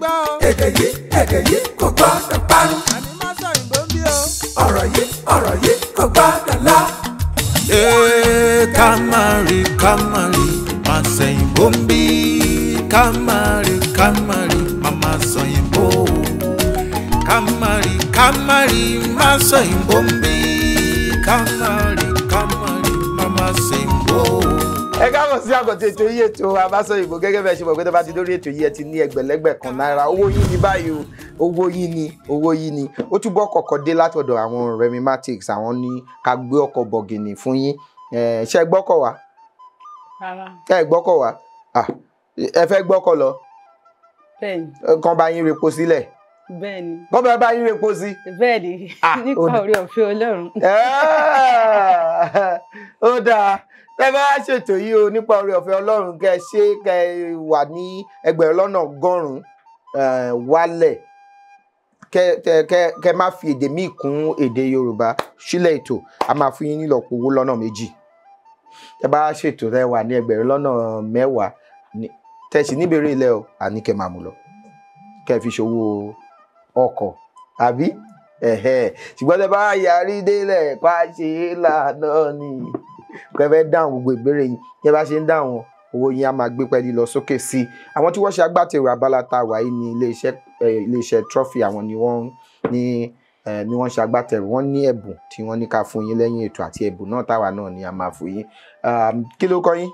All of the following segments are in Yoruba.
gbọ́ o. èdè yìí kò gbọ́dọ̀ parun. àní Masọyinbo ń bí o. ọ̀rọ̀ yìí kò gbọ́dọ̀ lọ. Kamari Masọyinbo ń bí. Kamari Mama Soyinbo. Kamari Masọyinbo ń bí. Kamari Mama Soyinbo. Ẹ káàbọ̀ sí àkọ́tún ètò yìí ètò Masọyinbo gẹ́gẹ́ bẹ́ẹ̀ ṣe mọ̀ pé tó bá ti dórí ètò yìí ẹ ti ní ẹgbẹ̀lẹ́gbẹ̀ kan náírà owó yín ní báyìí o owó yín ni ó túbọ̀ kọ̀kọ́ dé látọ̀dọ̀ àwọn remimatics àwọn ní ká gbé ọkọ̀ bọ̀gìnì fún yín ṣe gbọ́kọ̀ wá ẹ gbọ́kọ̀ wá ẹ fẹ́ gbọ́kọ̀ lọ kàn bá yín repo sílẹ̀ bẹ́ẹ̀ni kàn bá yín repo sí bẹ́ẹ̀ni nípa oore ọ̀fẹ́ Ọlọ́run. Ó dáa ẹ bá ṣètò yìí o nípa oore ọ̀fẹ́ Ọlọ́run kẹ ṣe kẹ wà ní ẹgbẹ̀rún lọ́nà ọgọ́rùn-ún wálẹ̀ kẹ má fi èdè míì kún èdè Yorùbá sílẹ̀ ètò a máa fún yín nílọ́po owó lọ́nà méjì ẹ bá ṣètò rẹ wà ní ẹgbẹ̀rún lọ́nà mẹ́wàá tẹ̀sí níbèrè ilẹ̀ o àní kẹ máa mú lọ kẹ fi ṣòwò ọkọ̀ àbí ṣùgbọ́n tẹ bá yarí délẹ̀ pa ṣe é lànà ni kẹfẹ́ dáhùn gbogbo ìbéèrè yín yẹ bá ṣe ń dáhùn owó yín á máa gbé pẹ́ẹ́lí lọ sókè sí i àwọn tí wọ́n ṣe agbátẹrù abala tá a wà yìí ní iléeṣẹ́ trophy àwọn ni wọ́n ṣe agbátẹrù wọ́n ní ẹ̀bùn tí wọ́n ní ká fún yín lẹ́yìn ètò àti ẹ̀bùn náà táwa náà ni a máa fún yín kí ló kọ yín.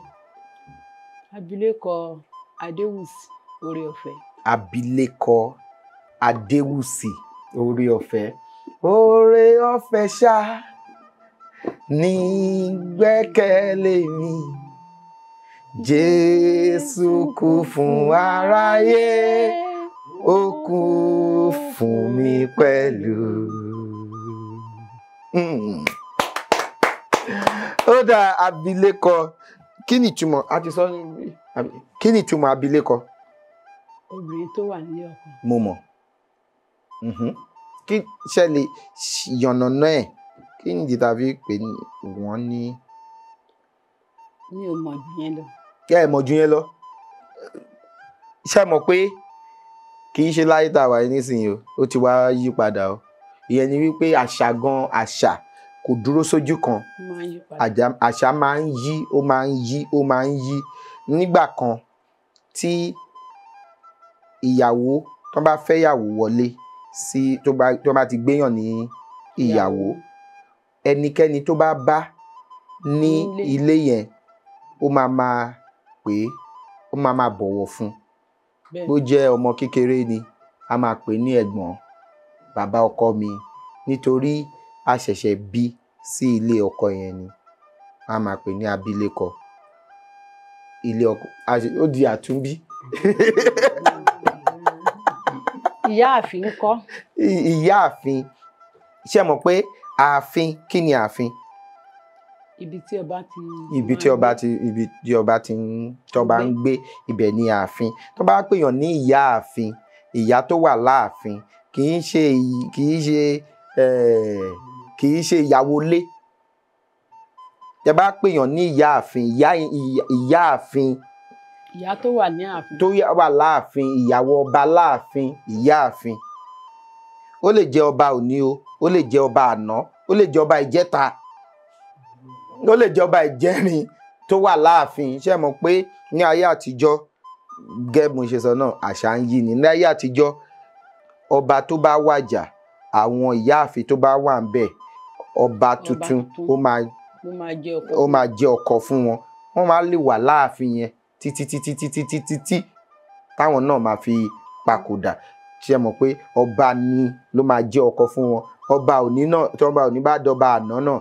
Abilékọ Adewusi Oreofe. Abilékọ Adewusi Oreofe. Oreofe ṣá ní gbẹ́kẹ̀lé mi Jésù kú fún aráyé ó kú fún mi pẹ̀lú. Ó dá abilékọ kí ni ìtumọ̀ àti sọ kí ni ìtumọ̀ abilékọ. Obìnrin tó wà nílé ọkọ. Mo mọ̀ kí ṣẹlẹ̀ yànnàná ẹ̀ kí ni ìdí tàbí pé wọ́n ní. Mi ò mọ̀ jù yẹn lọ. Kẹ́ ẹ̀ mọ̀ jù yẹn lọ ṣe mọ̀ pé kì í ṣe láyé tá a wà nísìnyí o ó ti wá yí padà o ìyẹn ni wípé àṣà kò dúró sójú kan àṣà máa ń yí ó máa ń yí nígbà kan tí ìyàwó tó bá fẹ́ yàwó wọlé sí tó bá ti gbéyàn ní ìyàwó ẹnikẹ́ni tó bá ní ilé yẹn ó máa pè é ó máa bọ̀wọ̀ fún bó jẹ́ ọmọ kékeré ni a máa pè ní ẹ̀gbọ́n bàbá ọkọ mi nítorí a ṣẹ̀ṣẹ̀ bí sí ilé ọkọ yẹn ni a máa pè ní abilékọ ilé ọkọ ó di àtúnbí. Ìyáàfin ńkọ́. Ìyáàfin ṣé mọ̀ pé ààfin kí ni ààfin. Ibi tí ọba ń gbé ibẹ̀ ni ààfin tó bá pèèyàn ní ìyáàfin ìyá tó wà láàfin kì í ṣe ìyàwó ilé tẹ́ bá pèèyàn ní ìyáàfin ìyáàfin ìyá tó wà ní ààfin tó wà láàfin ìyàwó ọba láàfin ìyáàfin ó lè jẹ́ ọba òní o ó lè jẹ́ ọba àná ó lè jẹ́ ọba ìjẹta ó lè jẹ́ ọba ìjẹrin tó wà láàfin ṣé mọ̀ pé ní ayé àtijọ́ gẹ́gẹ́ mo ṣe sọ náà àṣà ń yí ni ní ayé àtijọ́ ọba tó bá wàjà àwọn ìyáàfin tó bá wà ń bẹ̀ ọba tuntun ó máa jẹ́ ọkọ fún wọn wọ́n máa lè wà láàfin yẹn títí táwọn náà máa fi papòdà ṣé mọ̀ pé ọba ni ló máa jẹ́ ọkọ fún wọn ọba òní náà tí ọba òní bá dọba àná náà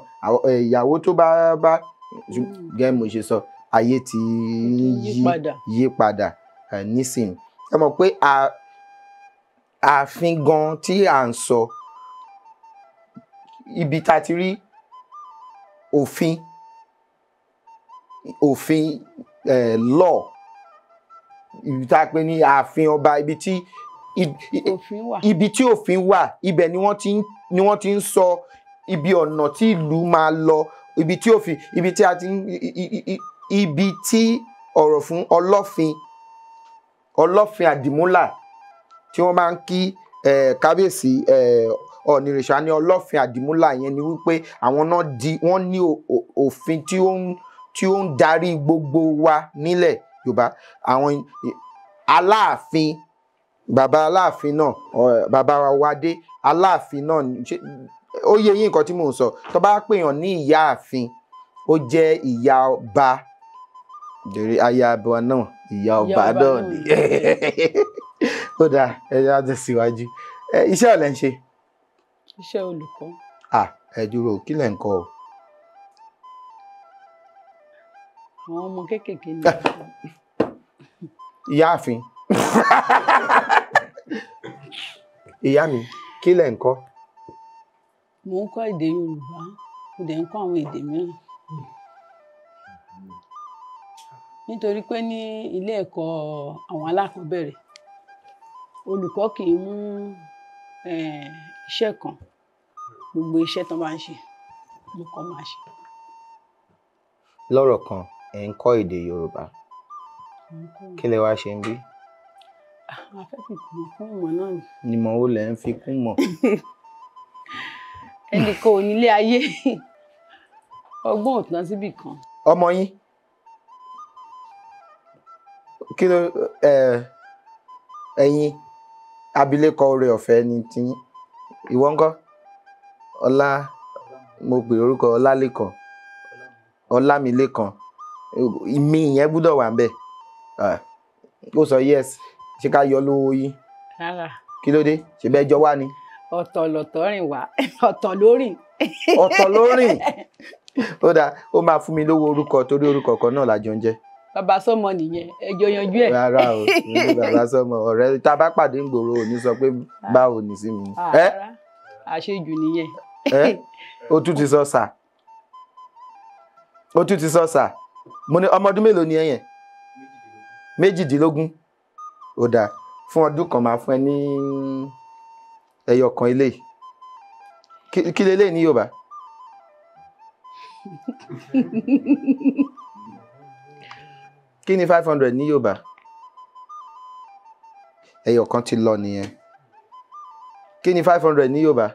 ìyàwó tó bá gẹ́gẹ́ mo ṣe sọ ayé ti yí padà nísìnyí ẹ mọ̀ pé ààfin gan tí à ń sọ ibi tá a ti rí òfin law ibi tá a pè ní ààfin ọba ibi tí òfin wà ibẹ̀ ni wọ́n ti ń sọ ibi ọ̀nà tí ìlú máa lọ ibi tí ọ̀rọ̀ fún ọlọ́fin àdìmúlà tí wọ́n máa ń kí kábíyèsí ọ̀nìrìṣà ní ọlọ́fin àdìmúlà yẹn ni wípé àwọn náà wọ́n ní òfin tí ó ń darí gbogbo wa nílẹ̀ Yorùbá. Àwọn aláàfin bàbá aláàfin náà bàbá wa dé aláàfin náà ó yẹ yín nǹkan tí mò ń sọ. Tó bá pèèyàn ní ìyá àfin ó jẹ́ ìyá ọba dèrè ayaba náà ìyá ọba náà ni. Ó dáa ẹ jẹ́ á tẹ̀síwájú. Iṣẹ́ ọ̀lẹ ń ṣe. Iṣẹ́ olùkọ́. Ẹ dúró kí lẹ̀ ń kọ́ o. Àwọn ọmọ kéékèèké ni. Ìyáàfin. Ìyá mi kí lẹ̀ ń kọ́. Mo ń kọ́ èdè Yorùbá mo dẹ̀ ń kọ́ àwọn èdè mìíràn. Nítorí pé ní ilé ẹ̀kọ́ àwọn alákọ̀ọ́bẹ̀rẹ̀ olùkọ́ kì í mú iṣẹ́ kan gbogbo iṣẹ́ tó bá ń ṣe olùkọ́ máa ṣe. Lọ́rọ̀ kan ẹ̀ ń kọ́ èdè Yorùbá kí lẹ wá ṣe ń bí. A fẹ́ fi kún ìmọ̀ náà ni. Ìmọ̀ wo lẹ̀ ń fi kún mọ̀. Ẹnìkan ò nílé ayé ọgbọ́n ò tán síbì kan. Ọmọ yín kí ló ẹ̀yin abilékọ Oreofe ni tiyín ìwọ ńkọ́ ọlá mo pè orúkọ Ọlálékan Ọlámilékan mi ìyẹn gbúdọ̀ wà ń bẹ̀. Ó sọ yes ṣé ká yọ lówó yín. Rárá. Kí ló dé ṣe bẹ́ẹ̀ jọ wá ni. Ọ̀tọ̀ lọ̀tọ̀ rìn wá ọ̀tọ̀ ló rìn. Ọ̀tọ̀ ló rìn. Ó dáa ó máa fún mi lówó orúkọ torí orúkọ kan náà la jọ ń jẹ́. Bàbá sọmọ nìyẹn ẹjọ yanjú ẹ. Rárá o ní bàbá sọmọ ọ̀rẹ́ tá a bá pàdé ń gbòòrò ò ní sọ pé báwo ní sí mi. Rárá àṣejù nìyẹn. Ó tún ti sọ sà ó tún ti sọ sà mo ní ọmọ ọdún mélòó ni ẹ yẹn méjìdínlógún. Ó dáa fún ọdún kan máa fún ẹ ní ẹyọ kan ilé kí lélẹ́yìn ní Yorùbá. Kí ni 500 ní Yorùbá. Ẹyọ kan ti lọ nìyẹn. Kí ni 500 ní Yorùbá.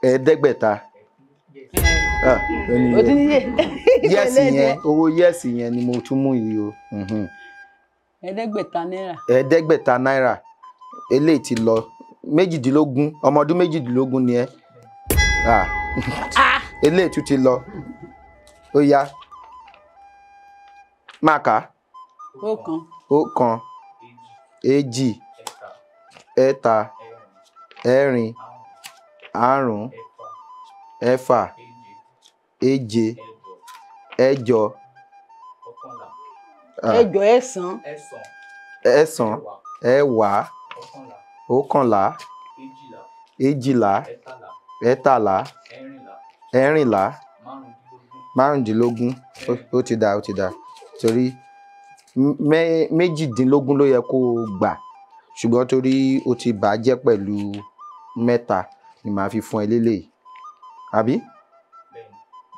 Ẹ̀ẹ́dẹ́gbẹ̀ta. O ti níye. Yẹ́sì yẹn owó yẹ́sì yẹn ni mo tún mú yìí o. Ẹ̀ẹ́dẹ́gbẹ̀ta náírà. Ẹ̀ẹ́dẹ́gbẹ̀ta náírà eléyìí ti lọ méjìdínlógún ọmọ ọdún méjìdínlógún ni ẹ. Eléyìí tún ti lọ ó yá máa kà á. Ọ̀kan èjì ẹ̀ta ẹ̀rin àrún ẹ̀fà èje ẹ̀jọ ẹ̀sán ẹ̀wá ọ̀kànlá èjìlá ẹ̀tàlá ẹ̀rìnlá márùndínlógún ó ti dà torí méjìdínlógún ló yẹ kó o gbà ṣùgbọ́n torí o ti bàjẹ́ pẹ̀lú mẹ́ta ni màá fi fún ẹ lélẹ́yìí àbí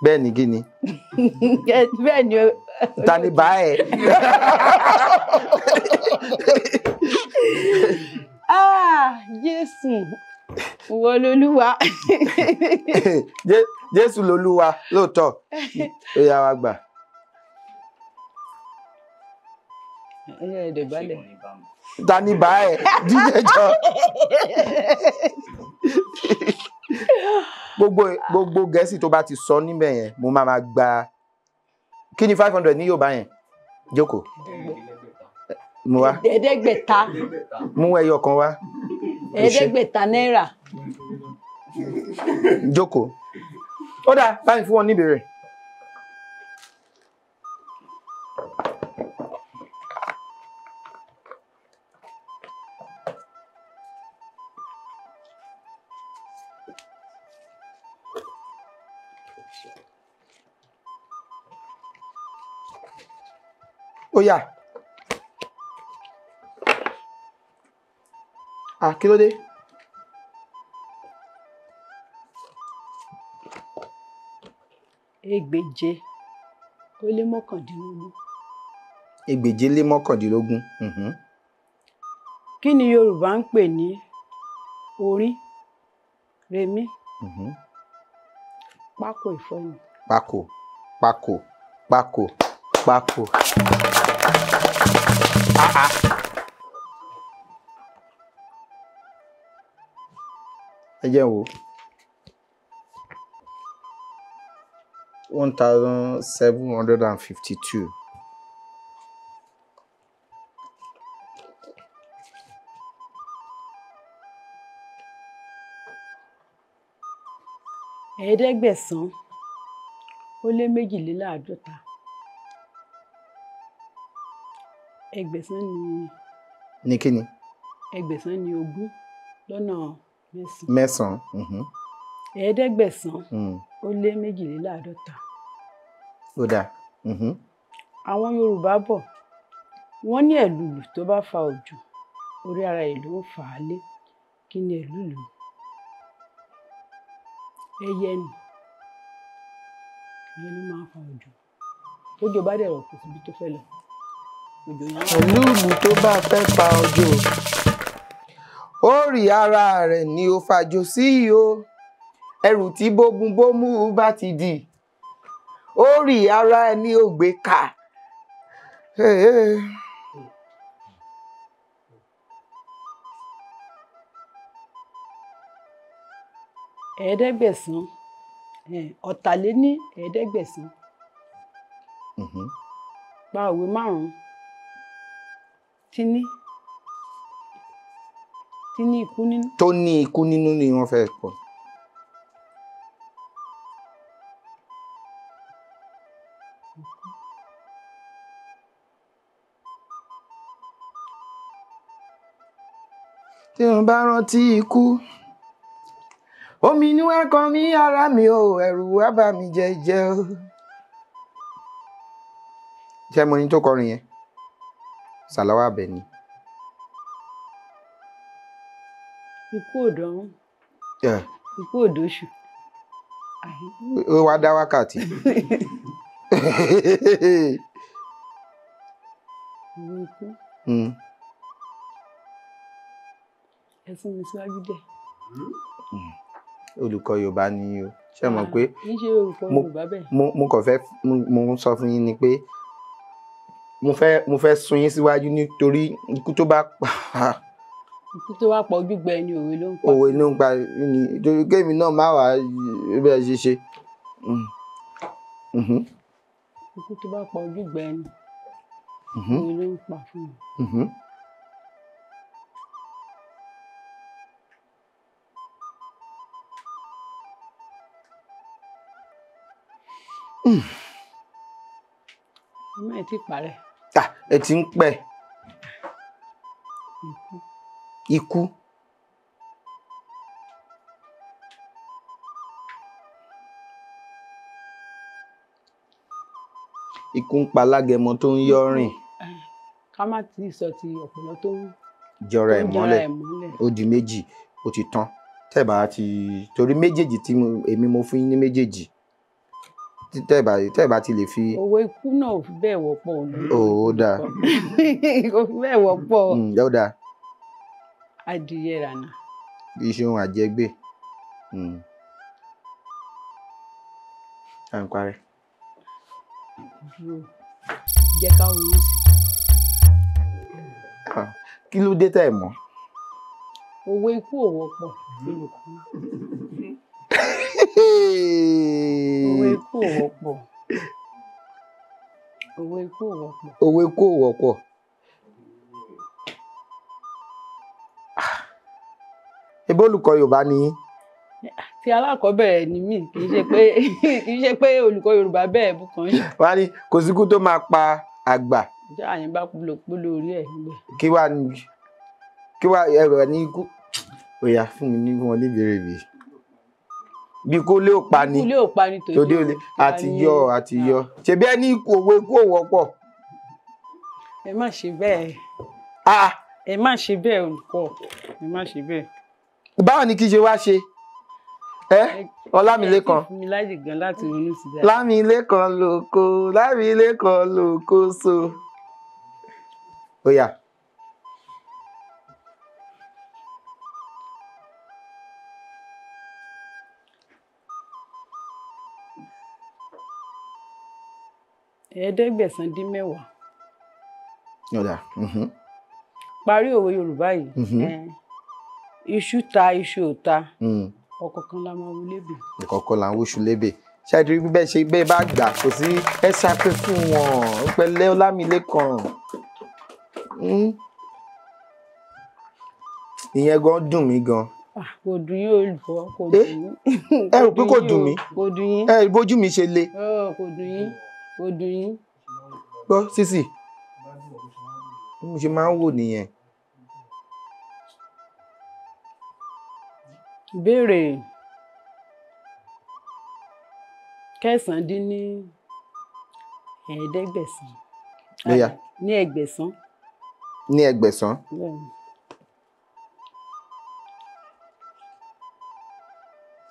bẹ́ẹ̀ ni kí ni. Bẹ́ẹ̀ ni o. Ta ni bá ẹ. Jésù ìwọ lolúwa. Jésù lolúwa lóòótọ́ ó yá wa gbà. Ta ni bá ẹ díje jọ. Gbogbo Gẹ̀ẹ́sì tó bá ti sọ níbẹ̀ yẹn mo máa gba kí ni 500 ní Yorùbá yẹn jókòó. Mú wá. Ẹ̀ẹ́dẹ́gbẹ̀ta. Mú ẹyọ kan wá. Ẹ̀ẹ́dẹ́gbẹ̀ta náírà. Jókòó. Ó dáa báyìí fún wọn níbèrè. Ó yá. Kí ló dé? Ẹgbẹ̀je ó lé mọ́kàndínlógún. ẹgbẹ̀je-lé-mọ́kàndínlógún. Kí ni Yorùbá ń pè ní orí, remí, pákó ìfọyín? Pákó, pákó, pákó, pákó. Ẹ jẹ́ wò. 1752. Ẹ̀ẹ́dẹ́gbẹ̀sán ó lé méjìléláàádọ́ta. Ẹgbẹ̀sán ni. Ní kíni? Ẹgbẹ̀sán ni ogún lọ́nà mẹ́sàn-án. Mẹ́sàn-án. Ẹ̀ẹ́dẹ́gbẹ̀sán ó lé méjìléláàádọ́ta. Ó dáa. Àwọn Yorùbá bọ̀ wọ́n ní ẹ̀lùlù tó bá fa òjò orí ara ìlú ń fà á lé. Kí ni ẹ̀lùlù? Ẹyẹ ni. Ìyẹn ló máa ń fa òjò. Òjò bá dẹ̀ rọ̀ kò síbi tó fẹ́ lọ. Òjò yẹn wà. Ẹ̀lùlù tó bá fẹ́ fa òjò orí ara rẹ̀ ni ó fàjò sí o. Ẹrù tí bómú bá ti dì orí ara ẹni ò gbé ká. Ẹ̀ẹ́dẹ́gbẹ̀sán ọ̀tàléní ẹ̀ẹ́dẹ́gbẹ̀sán. Pa òwe márùn-ún. Tí ní ikú nínú. Tó ní ikú nínú ni wọ́n fẹ́ kọ. Tí wọ́n bá rántí ikú omi inú wa kan mí ara mi o, ẹ̀rù wá bà mí jẹ́jẹ́ o. Ṣé mo ní tó kọrin yẹn? Sàláwà Àbẹ̀ní. Ikú òdọ́rùn. Ikú òdóṣù. Ó wá dá wákàtí. Ìwé ikú. Ẹ sún mi síwájú dẹ̀. Olùkọ́ Yorùbá ni o. Ṣé mọ̀ pé kì í ṣe olùkọ́ Yorùbá bẹ́ẹ̀. mo kàn fẹ́ mo ń sọ fún yín ni pé mo fẹ́ sún yín síwájú nítorí ikú tó bá pa. Ikú tó bá pa ojúgbẹ ni òwe ló ń pa. Òwe ló ń pa ni torí kémi náà má wàá bẹ́ẹ̀ ṣe ṣe. Ikú tó bá pa ojúgbẹ ni òwe ló ń pa fún mi. Ẹ ti parẹ́. Ẹ ti ń pẹ́. Ikú. Ikú ń pa alágẹmọ tó ń yọ́ rìn. Ká má ti sọ ti ọ̀pọ̀lọ́ tó ń jọra ẹ̀ mọ́lẹ̀. Ó di méjì, ó ti tán. Tẹ́ẹ̀bà ti torí méjèèjì tí èmi mo fún yín ní méjèèjì. Tẹ́ẹ̀bà ti lè fi. Òwe ikú náà ò fi bẹ́ẹ̀ wọ́pọ̀. Ó dáa. Kò fi bẹ́ẹ̀ wọ́pọ̀. Ó dáa. Adìyẹ rànà. Iṣẹ́ ohun àjẹgbé. À ń parẹ́. Jẹ́ ká ronú sí. Kí ló dé tẹ́ ẹ̀ mọ̀? Òwe ikú ò wọ́pọ̀ lórúkọ. Òwe ikú ò wọ́pọ̀. Òwe ikú ò wọ́pọ̀. Òwe ikú ò wọ́pọ̀. Ebó olùkọ́ Yorùbá ni yín. Ti alákọ̀ọ́bẹ̀rẹ̀ ni mí kì í ṣe pé olùkọ́ Yorùbá bẹ́ẹ̀ bú kan ṣe. Wá ní kò síkú tó máa pa àgbà. Ìjà àyìn bá polówó orí ẹ̀ níbẹ̀. Kí wá ẹ̀rọ ní ikú. Ó yá fún mi ní wọn níbèrè mi. Bí kò lè pa ni. Bí kò lè pa ni tòde òde àti yọ. Ṣebí ẹni òwe ikú ò wọ́pọ̀. Ẹ má ṣe bẹ́ẹ̀. Ẹ má ṣe bẹ́ẹ̀ olùkọ́. Ẹ má ṣe bẹ́ẹ̀. Báwo ni kí ṣe wá ṣe? Ọlámilékan. Ẹ fún mi láyè gan láti ronú sí dáadáa. Lámilékan lóko so. ó yá. ẹ̀ẹ́dẹ́gbẹ̀sán dín mẹ́wàá. Ó dà. Parí òwe Yorùbá yìí. Iṣu ta iṣu ò ta. Ọ̀kọ̀ọ̀kan la máa wú lébè. Ìkọ̀kọ̀ là ń wúṣu lébè. Ṣáàtì bí bẹ́ẹ̀ ṣe bẹ́ẹ̀ bá gbà kò sí ẹ ṣàpè fún wọn pẹ̀lẹ́ Ọlámilékan. Ìyẹn gan dùn mí gan. Kò dùn yín olùkọ́, kò dùn yín. Ẹ rò pé kò dùn mí? Kò dùn yín. Ẹ bójú mi ṣe le. Kò dùn yín, kò dùn yín. Gbọ́ sísì, mo ṣe máa ń wò nìyẹn. Ìbéèrè kẹsàn-án dín ní ẹ̀ẹ́dẹ́gbẹ̀sán. Bóyá. Ní ẹgbẹ̀sán. Ní ẹgbẹ̀sán.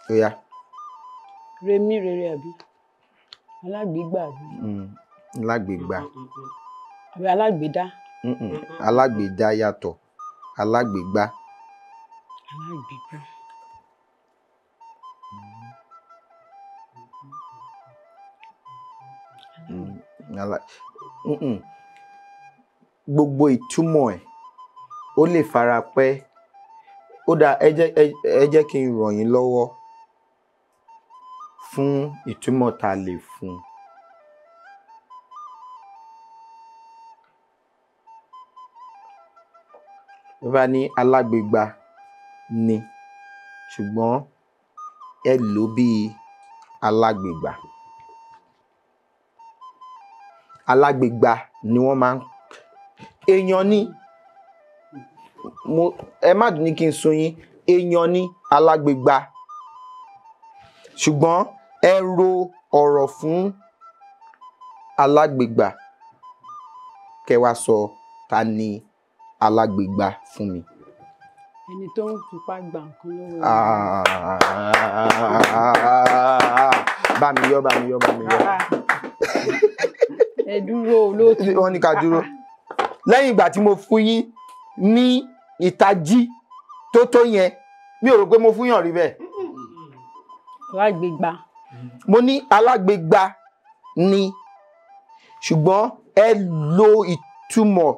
Bóyá. Remi rere àbí? Alágbèégbà àbí? Alágbèégbà. Àbí alágbèédá? Alágbèédá yàtọ̀. Alágbèégbà. Alágbèégbà. Gbogbo ìtumọ̀ ẹ̀ ó lè fara pẹ́. Ó dáa, ẹ jẹ́ kí n ràn yín lọ́wọ́ fún ìtumọ̀ tá a lè fún. Bí bá ní alágbèégbà ni ṣùgbọ́n ẹ lò bí alágbèégbà. Alágbèégbà ni wọ́n máa ń èèyàn ní ẹ má dùn ní kí n sun yín, èèyàn ní alágbèégbà ṣùgbọ́n ẹ ro ọ̀rọ̀ fún alágbèégbà kẹ́ wá sọ ta ni alágbèégbà fún mi. Ẹni tó ń fipá gba nǹkan lọ́wọ́. Bá mi yọ. Ẹ dúró olóòtú. Wọ́n ní ká dúró. Lẹ́yìn ìgbà tí mo fún yín ní ìtají tó yẹn, mi ò rò pé mo fún yàn rí bẹ́ẹ̀. Alágbèégbà. Mo ní alágbèégbà ni ṣùgbọ́n ẹ lo ìtumọ̀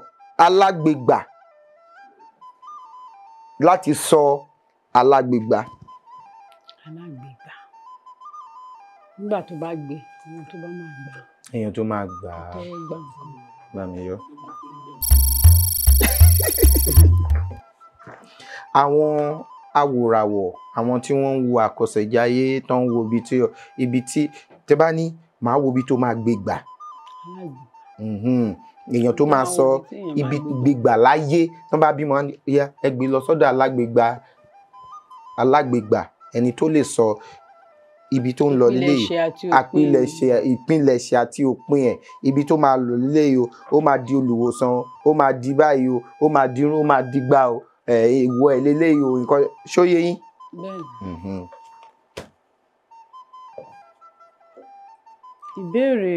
alágbèégbà láti sọ alágbèégbà. Alágbèégbà. Nígbà tó bá gbé, èèyàn tó bá máa gbà. Èèyàn tó máa gbà. Tó gbà nǹkan. Bá mi yọ. Àwọn awòràwọ̀, àwọn tí wọ́n ń wo àkọsẹ̀jáyé tó ń wo ibi tí tẹ bá ní màá wo ibi tó máa gbé gbà. Èèyàn tó máa sọ ibi gbégbà láyé tó bá bímọ ya ẹ gbé lọ sọ́dọ̀ alágbèégbà ẹni tó lè sọ ibi tó ń lọ lílé ìpilẹ̀ṣẹ̀ àti òpin ẹ̀, ibi tó máa lọ lílé o, ó máa di olùwòsàn, ó máa di báyìí o, ó máa dirun, ó máa digbá o, ìwọ ẹ̀ lélẹ́yìí o, nǹkan ṣóyé yín. Bẹ́ẹ̀ni. Ìbéèrè.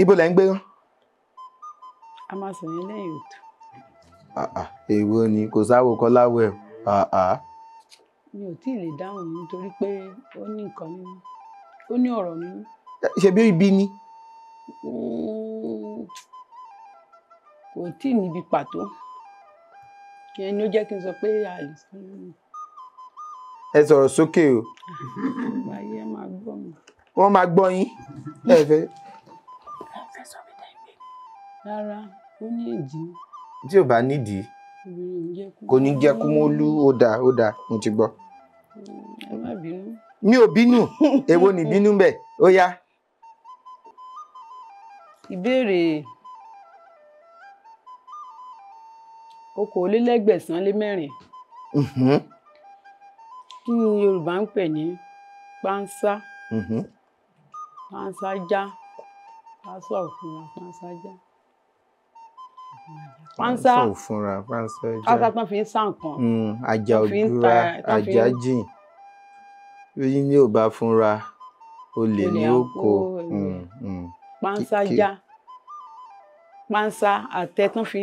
Ibo lẹ ń gbé rán? A máa sọ yẹn lẹ́yìn ètò. Èwo ni kò sáwò kọ́ láwẹ̀ o. Mi ò tí ì lè dáhùn nítorí pé ó ní nǹkan nínú, ó ní ọ̀rọ̀ nínú. Ṣé bí ibi ni? Kò tí ì níbi pàtó. Ìyẹn ni ó jẹ́ kí n sọ pé a lè sọ nínú. Ẹ sọ̀rọ̀ sókè o. Ayé ẹ máa gbọ́ mi. Wọ́n máa gbọ́ yín. Ẹ fẹ́ sọ mi dá ìgbé. Rárá, ó ní ìdí. Tí ò bá nídìí kò ní jẹ́ kó mọ́ lú. Ó dáa mo ti gbọ́. Ẹ má bínú. Mi ò bínú. Èwo ni bínú bẹ́ẹ̀? Ó yá. Ìbéèrè okòólélẹ́gbẹ̀sán-lé-mẹ́rin. Kí ni Yorùbá ń pè ní pánsá? Pánsá já. Pánsá òfúnra, pánsá já. Pánsá òfúnra, pánsá já. Pánsá tán fi ń sá nǹkan. Ajá òdúrà, ajá jìn. Lóyún ní ò bá fúnra, olè ní ó kó. pánsá já pánsá àtẹ tán fi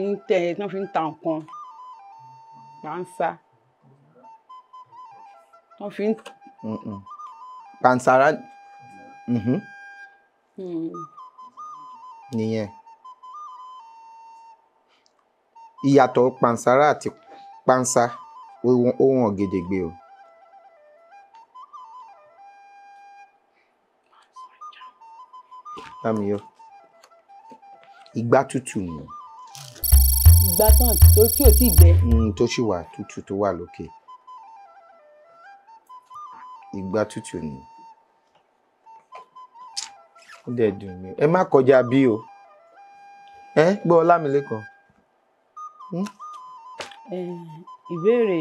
ń ta nǹkan pánsá tán fi ń. Pansara nìyẹn ìyàtọ̀ pansara àti pánsá ó hàn gedegbe o. Lámìyọ ìgbà tútù ni. Ìgbà tán tó tí ò tí gbẹ. Tó sì wà tútù tó wà lókè. Ìgbà tútù ni. Ó dẹ̀ dùn mí. Ẹ má kọjá bí o. Gbọ́ Ọlámilékan. Ìbéèrè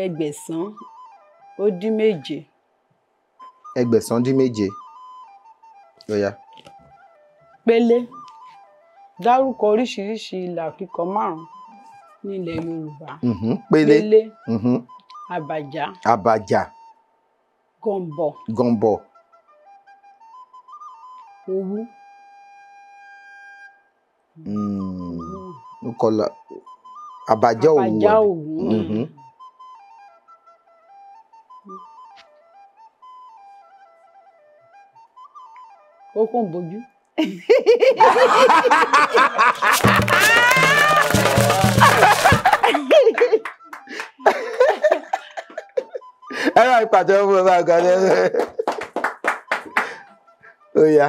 Ẹgbẹ̀sán ó dín méje. Ẹgbẹ̀sán dín méje. Lọ́yà. Pélé. Dárúkọ oríṣiríṣi ìlà kíkọ márùn-ún ní ilẹ̀ Yorùbá. Pélé. Àbàjá. Àbàjá. Gọ̀m̀bọ̀. Gọ̀m̀bọ̀. Owú. Kọlà àbàjá òwú. Àbàjá òwú. Ó kàn bójú. Ẹ máa ìpàtẹ́ fún ọba àgbà lẹ́sẹ̀. Ó yá.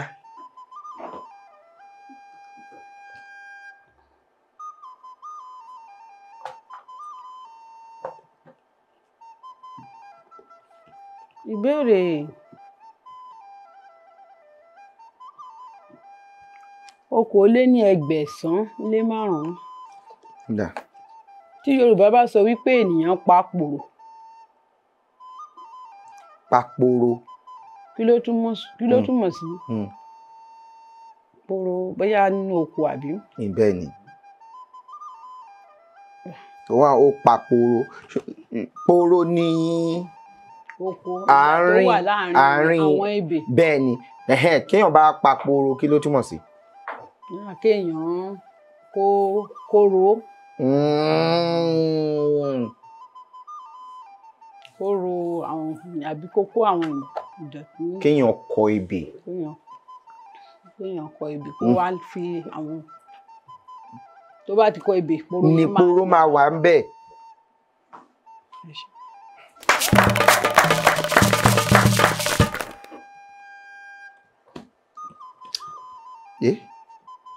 Ìbéèrè okòóléníẹgbẹ̀sán-lé-márùn-ún. Tí Yorùbá bá sọ wípé ènìyàn papòrò. Papòrò. Kí ló túmọ̀ sí? Poro bóyá nínú oko àbí? Bẹ́ẹ̀ ni. Ó papòrò. Poro ní oko tó wà láàárín àwọn ebè. Bẹ́ẹ̀ ni. Kéèyàn bá papòrò kí ló túmọ̀ sí? Kéèyàn kóró. Kóró àwọn àbí kókó àwọn ìdọ̀tí. Kéèyàn kọ ebè. Kéèyàn kọ ebè kó wá fi àwọn tó bá ti kọ ebè poro ní poro máa wà ń bẹ̀.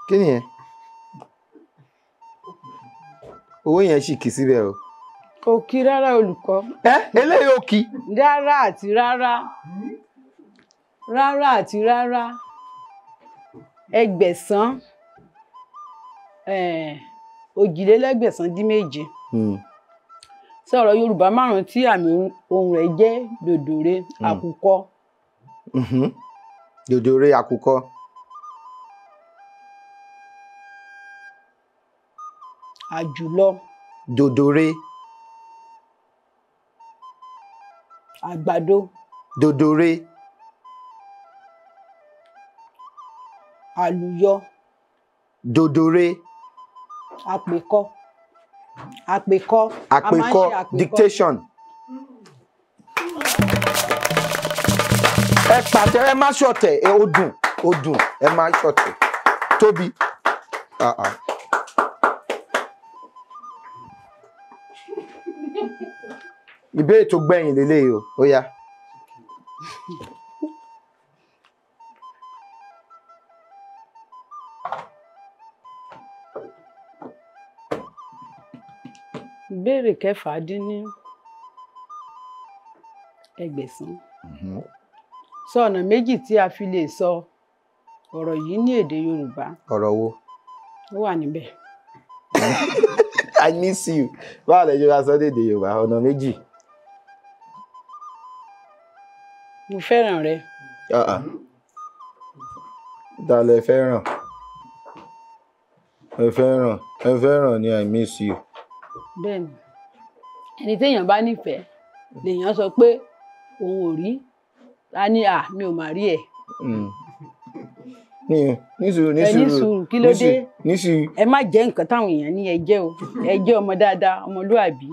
Kí ni yẹn? Owó yẹn sì kì síbẹ̀ o. Kò kí rárá olùkọ́. Eléyìí ò kí. Rárá àti rárá. Rárá àti rárá. Ẹgbẹ̀sán. Òjìlélẹ́gbẹ̀sán dín méje. Sọ̀rọ̀ Yorùbá márùn-ún tí àmì ohùn rẹ̀ jẹ́ dòdòrè àkùkọ. Dòdòrè àkùkọ. Àjùlọ. Dòdòrè. Àgbàdo. Dòdòrè. Àlùyọ. Dòdòrè. Àpèkọ. Àpèkọ. Àpèkọ dictation. Ẹ pàtẹ ẹ má ṣọ̀tẹ̀ ó dùn ẹ má ṣọ̀tẹ̀ tóbi. Ìbéèrè tó gbẹ̀yìn lélẹ́yìí o, ó yá. Ìbéèrè 6 Sọ ọ̀nà méjì tí a fi lè sọ ọ̀rọ̀ yìí ní èdè Yorùbá. Ọ̀rọ̀ wo? Ó wà níbẹ̀. I miss you. Báwo lẹ Yorùbá sọ ní èdè Yorùbá? Ọ̀nà méjì. Mo fẹ́ràn rẹ. Ta lẹ fẹ́ràn? Ẹ fẹ́ràn ni I miss you. bẹ́ẹ̀ ni ẹni téèyàn bá nífẹ̀ẹ́ lèèyàn sọ pé òun ò rí ta ni mi ò mà rí ẹ̀. ní sùúrù ẹ ní sùúrù kí ló dé ní sùúrù. ẹ má jẹ́ nǹkan táwọn èèyàn ní ẹ jẹ́ o ẹ jẹ́ ọmọ dáadáa ọmọlúàbí.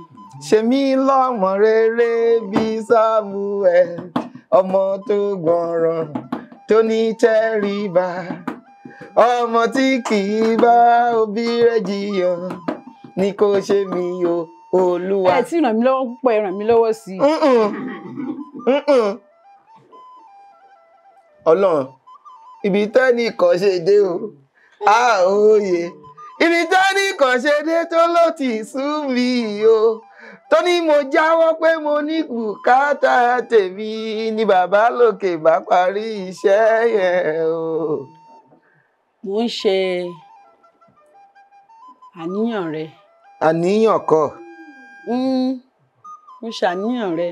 ṣe mí lọ́mọ rere bíi Samuel ọmọ tó gbọ́ràn tó ní tẹríba ọmọ tí kì í bá òbí rẹ̀ jiyàn ní kò ṣe mí o Olúwa. ẹ ti ràn mí lọ́wọ́ púpọ̀ ẹ ràn mí lọ́wọ́ sí i. Ọlọ́run ibi tẹ́nì kan ṣe dé o òye ibi tẹ́nì kan ṣe dé tó ló ti sú mi o tó ní mo jáwọ́ pé mo ní bùkátà tèmi ni bàbá lókè bá parí iṣẹ́ yẹn o. mo ń ṣe àníyàn rẹ. àníyàn kọ́. mo ṣàníyàn rẹ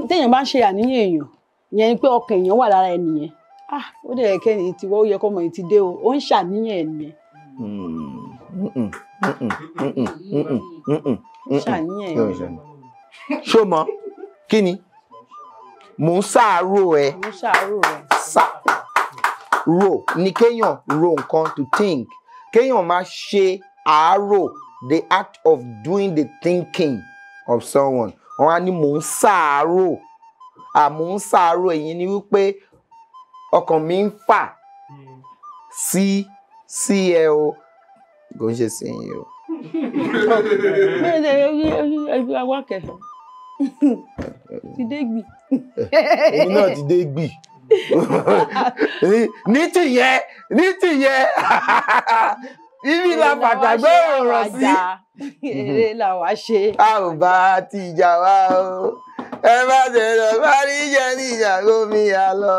téèyàn bá ń ṣe àníyàn èèyàn ìyẹn ni pé ọkàn èèyàn wà lára ẹnìyẹn ó dẹ̀ kẹ́ni tí wọ́n yẹ kọ́mọ yìí ti dé o ó ń ṣàníyàn ẹnìyẹn. ṣàníyàn ẹnìyẹn. ṣó mọ kí ni mò ń ṣàárò ẹ. mo ṣàárò rẹ. ro ni kéèyàn ro nǹkan to think kéèyàn máa ṣe àárò the act of doing the thinking of someone wọn á ní mò ń ṣàárò àmọ́ ń ṣàárò èyí ni wípé ọkàn mi ń fà sí ẹ o kò ń ṣe sí yín o. awakẹ ti dé gbì. èmi náà ti dé gbì ní tìyẹn ibi la pàtàgbé ọ̀rọ̀ sí. eré la wá ṣe. a ò bá ti jà wá o ẹ má bẹ̀rẹ̀ bá rí jẹ́ níjà gómi àlọ́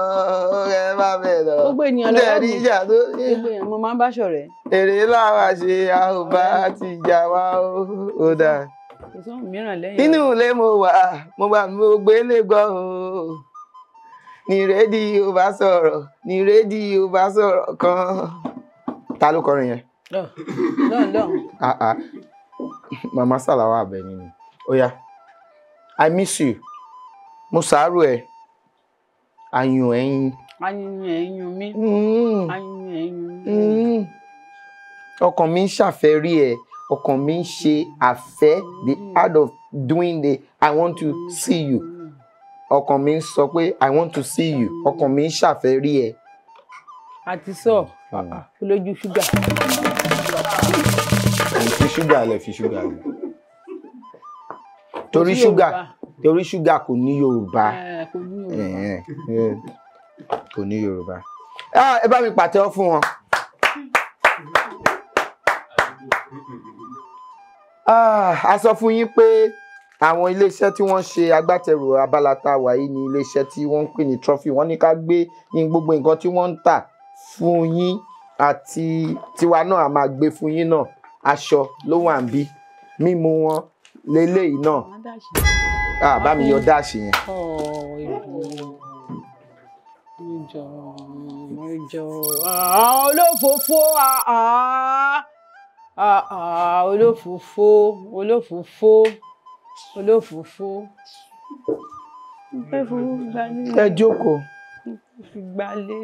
ẹ má bẹ̀rẹ̀ gbogbo ènìyàn lọ́wọ́ mi níjà tó ní. gbogbo èèyàn mo máa ń bá ṣọ̀rẹ́. èrè làwa ṣe a ò bá ti jà wá o ó dáa. kò sóhun mìíràn lẹ́yìn. inú ilé mo wà mo gbélé gbọ́ o ní rédíò bá sọ̀rọ̀ kan. ta ló kọrin yẹn. lọ́n. mama Salawa Abeni ni ó yá I miss you mo ṣàárò ẹ ayùn ẹyin. ayùn ẹyin mi. ayùn ẹyin mi. ọkàn mi ń ṣàfẹ́rí ẹ ọkàn mi ń ṣe àfẹ́ the act of doing the I want to see you ọkàn mi ń sọ pé I want to see you ọkàn mi ń ṣàfẹ́rí ẹ. àti sọ olójú ṣúgà. fi ṣúgà lẹ torí ṣúgà kò ní Yorùbá kò ní Yorùbá. ẹ bá mi pàtẹ́wọ́ fún wọn. a sọ fún yín pé àwọn iléeṣẹ́ tí wọ́n ṣe agbátẹrù abala tá a wà yìí ní iléeṣẹ́ tí wọ́n ń pè ní trophy wọ́n ní ká gbé ní gbogbo nǹkan tí wọ́n ń tà fún yín àti tiwa náà a máa gbé fún yín náà aṣọ ló wà ń bí mímu wọn leléyìí náà bá mi yọ dáàṣì yẹn. olófòfó olófòfó ẹ jókòó. fi gbalé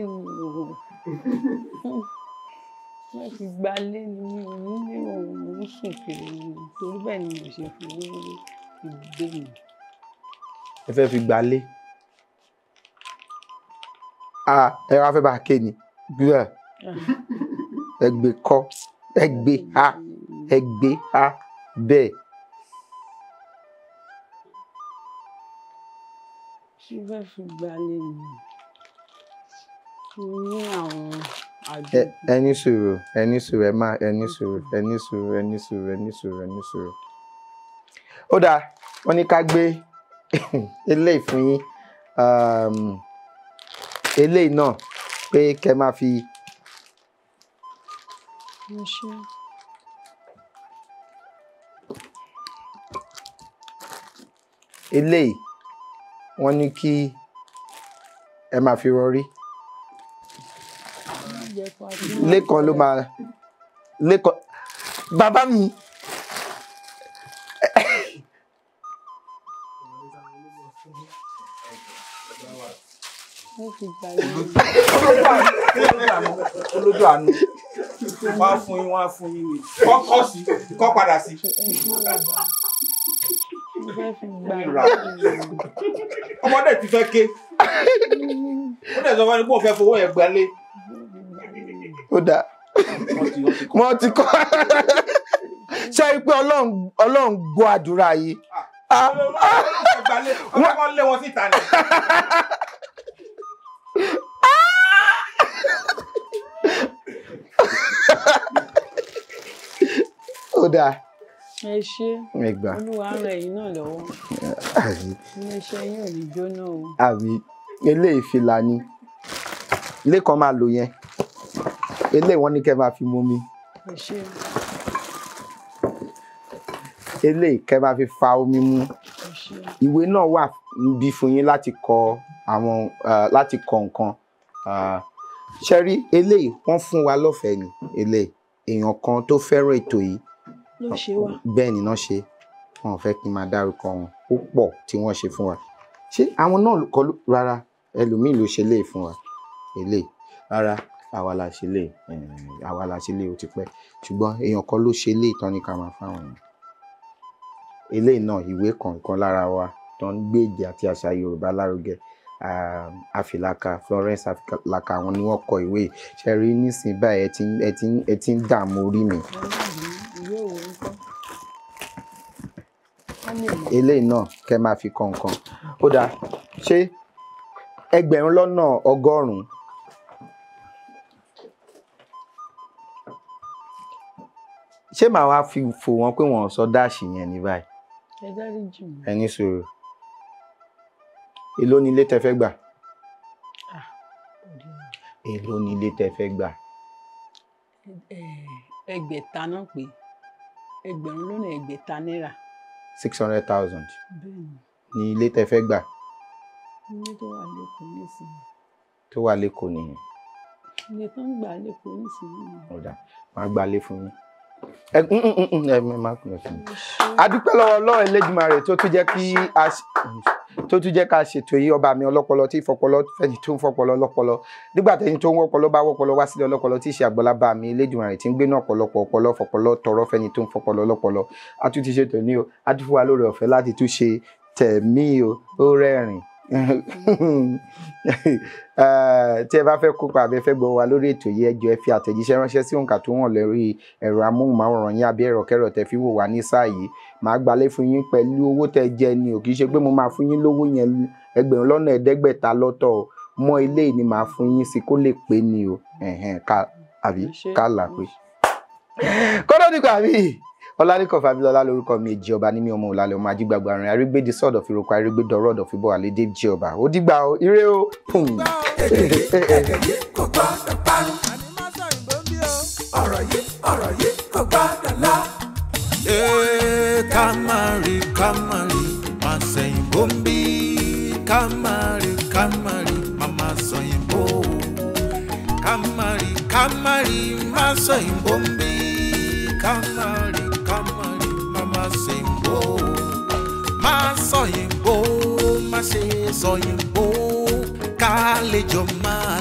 fi gbalé ni mi ò ní òun sùn kiri torí bẹ́ẹ̀ ni mo ṣe fi gbé mi. ẹ fẹ́ fi gbalé ẹ wá fẹ́ bá a ké ni ẹ gbé kọ́ ẹ gbé ha bẹ́ẹ̀. ṣé fẹ́ fi gbalé ni mo ní àwọn àjọ. ẹni sùúrù ẹni sùúrù. ó dáa wọ́n ní ká gbé eléyìí fún yín eléyìí náà pé kẹ́ máa fi. eléyìí wọ́n ní kí ẹ máa fi rọrí. lẹ́kàn ló máa lẹ́kàn bàbá mi fi gbà yín. olójú àánú wọ́n á fún yín ni kọ́ sí kọ́ padà sí. Mo fẹ́ fi gbà yín. ọmọdé ti fẹ́ ké ó dẹ̀ sọ fún ẹni pé òun fẹ́ fowó yẹn gbalé. ó dáa wọ́n ti kọ́ ṣe pé ọlọ́run gbọ́ àdúrà yìí. wọ́n lé wọn síta ni. ó dáa. Ẹ ṣé Olúwa ń ràn yín náà lọ́wọ́. Iléeṣẹ́ yín ò ní jóná o. àbí eléyìí fìlà ni ilé kan máa lò yẹn eléyìí wọ́n ní kẹ́ máa fi mú mi. Ẹ ṣé. eléyìí kẹ́ máa fi fa omi mu. ìwé náà wà níbí fún yín láti kọ àwọn láti kọ nǹkan. ṣe rí eléyìí wọ́n fún wa lọ́fẹ̀ẹ́ ni eléyìí èèyàn kan tó fẹ́ràn ètò yìí ló ṣe wá. bẹ́ẹ̀ ni náà ṣe wọn ò fẹ́ kí n máa dárúkọ wọn ó pọ̀ tí wọ́n ṣe fún wa. ṣé àwọn náà kọ́ rárá ẹlòmíì ló ṣe léè fún wa eléyìí rárá àwa la ṣe léè ó ti pẹ́ ṣùgbọ́n èèyàn kan ló ṣe léè tán ní ká máa fáwọn èèyàn. eléyìí náà ìwé kọ̀ọ̀kan lára wa tó ń gbé èdè àti àṣà Yorùbá lárugẹ Afilaka Florence Afilaka àwọn ni wọ́n kọ ìwé ṣe rí nísìnyí báyìí ẹ ti ń dààmú orí mi. eléyìí náà kẹ́ máa fi kọ nǹkan ó dáa ṣé 100 ṣé màá wá fi fò wọn pé wọn ò sọ dáàṣì yẹn ní báyìí. Ẹ dáríjì mí. ẹ ní sùúrù èló ni ilé tẹ́ fẹ́ gbà. èló ni ilé tẹ́ fẹ́ gbà. Ẹgbẹ̀ta náà pé 1,600 náírà. 600,000 Bẹ́ẹ̀ni. ni ilé tẹ́ fẹ́ gbà. Ilé tó wà lẹ́kọ̀ọ́ nísìnyí. tó wà lẹ́kọ̀ọ́ nìyẹn. Ilé tó ń gbà lẹ́kọ̀ọ́ nísìnyí. ọ̀dà máa gbalé fún yín. ẹ máa kúrò fún mi. a dúpẹ́ lọ́wọ́ Ọlọ́run Elédùmarè tó tún jẹ́ ká ṣètò yìí ọba mi ọlọ́pọlọ tí ìfọpọlọ fẹ́ni tó ń fọpọlọ lọ́pọlọ nígbà tẹ́yìn tó ń wọ́pọlọ bá wọ́pọlọ wá sílẹ̀ ọlọ́pọlọ tí ìṣe àgbọ̀lábà mi Elédùmarè tí ń gbé náà ọ̀pọ̀lọpọ̀ ọpọlọ fọpọlọ tọrọ fẹ́ni tó ń fọpọlọ lọ́pọlọ a tún ti ṣètò ní o a tún fún wa lórí ọ̀fẹ́ láti tún ṣe tẹ̀mí o ó rẹ́rìn tí ẹ bá fẹ́ kópa àbẹ fẹ́ gbọ́ wa lórí ètò yìí ẹ jọ̀ọ́ ẹ fi àtẹ̀jíṣẹ́ ránṣẹ́ sí òǹkà tó hàn lórí ẹ̀rọ amóhùnmáwòrán yín àbí ẹ̀rọ kẹ́rọ̀ tẹ́ fi wò wá ní sáà yìí màá gbalé fún yín pẹ̀lú owó tẹ́ jẹ ni ò kì í ṣe pé mo máa fún yín lówó yẹn 1,500 lọ́tọ̀ o mọ́ ilé ni màá fún yín sí kó lè pé ni o ká là pé kọ́dọ̀ nígbà míì Ọláníkàn Fábílọ́lá lórúkọ mi èjì ọba ní mi ọmọ òlàlẹ̀ ọmọ ajígbàgbà rìn arígbèdè sọ́ọ̀dọ̀ fi roko arígbèdè ọ̀rọ̀ ọ̀dọ̀ fi bọ̀ àlédè jí ọba ó dìgbà o ire o. èdè yìí kò gbọ́dọ̀ parun. ọ̀rọ̀ yìí kò gbọ́dọ̀ lọ. Kamari Masoyinbo ń bí Kamari Masoyinbo Kamari Masoyinbo ń bí Kamari Masoyinbo má ṣe sọyìnbó ká lè jọ máa